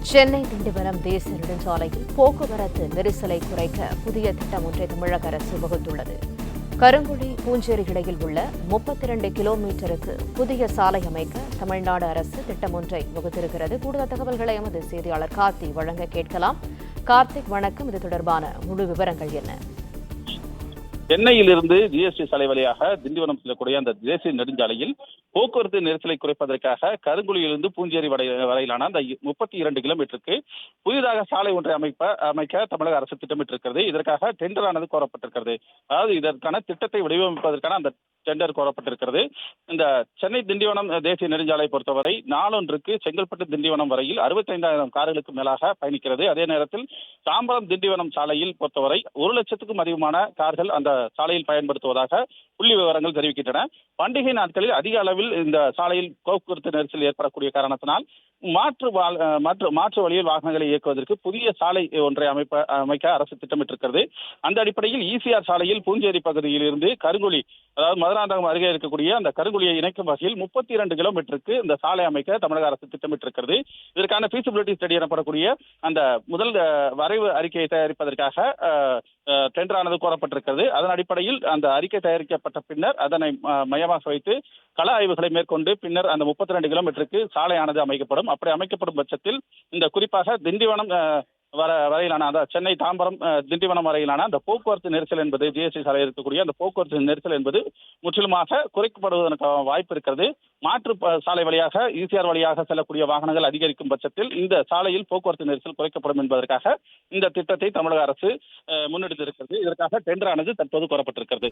சென்னை திண்டிவனம் தேசிய நெடுஞ்சாலையில் போக்குவரத்து நெரிசலை குறைக்க புதிய திட்டம் ஒன்றை தமிழக அரசு வகுத்துள்ளது. கருங்குழி பூஞ்சேரி இடையில் உள்ள 32 கிலோமீட்டருக்கு புதிய சாலை அமைக்க தமிழ்நாடு அரசு திட்டம் ஒன்றை வகுத்திருக்கிறது. கூடுதல் தகவல்களை எமது செய்தியாளர் கார்த்திக் வழங்க கேட்கலாம். கார்த்திக், வணக்கம். இது தொடர்பான முழு விவரங்கள் என்ன? சென்னையிலிருந்து ஜிஎஸ்டி சாலை வழியாக திண்டிவனம் செல்லக்கூடிய அந்த தேசிய நெடுஞ்சாலையில் போக்குவரத்து நெரிசலை குறைப்பதற்காக கருங்குழியிலிருந்து பூஞ்சேரி வரையிலான அந்த 32 கிலோமீட்டருக்கு புதிதாக சாலை ஒன்றை அமைக்க தமிழக அரசு திட்டமிட்டிருக்கிறது. இதற்காக டெண்டரானது கோரப்பட்டிருக்கிறது. அதாவது இதற்கான திட்டத்தை வடிவமைப்பதற்கான அந்த டெண்டர் கோரப்பட்டிருக்கிறது. இந்த சென்னை திண்டிவனம் தேசிய நெடுஞ்சாலை பொறுத்தவரை நாளொன்றுக்கு செங்கல்பட்டு திண்டிவனம் வரையில் 65,000 கார்களுக்கு மேலாக பயணிக்கிறது. அதே நேரத்தில் தாம்பரம் திண்டிவனம் சாலையில் பொறுத்தவரை 1 லட்சத்துக்கும் அதிகமான கார்கள் அந்த சாலையில் பயன்படுத்துவதாக புள்ளி விவரங்கள் தெரிவிக்கின்றன. பண்டிகை நாட்களில் அதிக அளவில் இந்த சாலையில் போக்குவரத்து நெரிசல் ஏற்படக்கூடிய காரணத்தினால் மாற்று வழியில் வாகனங்களை இயக்குவதற்கு புதிய சாலை ஒன்றை அமைக்க அரசு திட்டமிட்டிருக்கிறது. அந்த அடிப்படையில் ஈசிஆர் சாலையில் பூஞ்சேரி பகுதியில் இருந்து கருங்குழி, அதாவது மதுராந்தகம் அருகே இருக்கக்கூடிய அந்த கருங்குழியை இணைக்கும் வகையில் 32 கிலோமீட்டருக்கு இந்த சாலை அமைக்க தமிழக அரசு திட்டமிட்டிருக்கிறது. இதற்கான ஃபீசிபிலிட்டி ஸ்டடி எனப்படக்கூடிய அந்த முதல் வரைவு அறிக்கையை தயாரிப்பதற்காக டெண்டரானது கோரப்பட்டிருக்கிறது. அதன் அடிப்படையில் அந்த அறிக்கை தயாரிக்கப்பட்ட பின்னர் அதனை மையமாக வைத்து கள ஆய்வுகளை மேற்கொண்டு பின்னர் அந்த 32 கிலோமீட்டருக்கு சாலையானது அமைக்கப்படும். அப்படி அமைக்கப்படும் பட்சத்தில் இந்த குறிப்பாக திண்டிவனம் வரையிலான அந்த சென்னை தாம்பரம் திண்டிவனம் வரையிலான அந்த போக்குவரத்து நெரிசல் என்பது ஜிஎஸ்டி சாலை இருக்கக்கூடிய அந்த போக்குவரத்து நெரிசல் என்பது முற்றிலுமாக குறைக்கப்படுவதற்கான வாய்ப்பு இருக்கிறது. மாற்று சாலை வழியாக ஈசிஆர் வழியாக செல்லக்கூடிய வாகனங்கள் அதிகரிக்கும் பட்சத்தில் இந்த சாலையில் போக்குவரத்து நெரிசல் குறைக்கப்படும் என்பதற்காக இந்த திட்டத்தை தமிழக அரசு முன்னெடுத்திருக்கிறது. இதற்காக டெண்டரானது தற்போது கோரப்பட்டிருக்கிறது.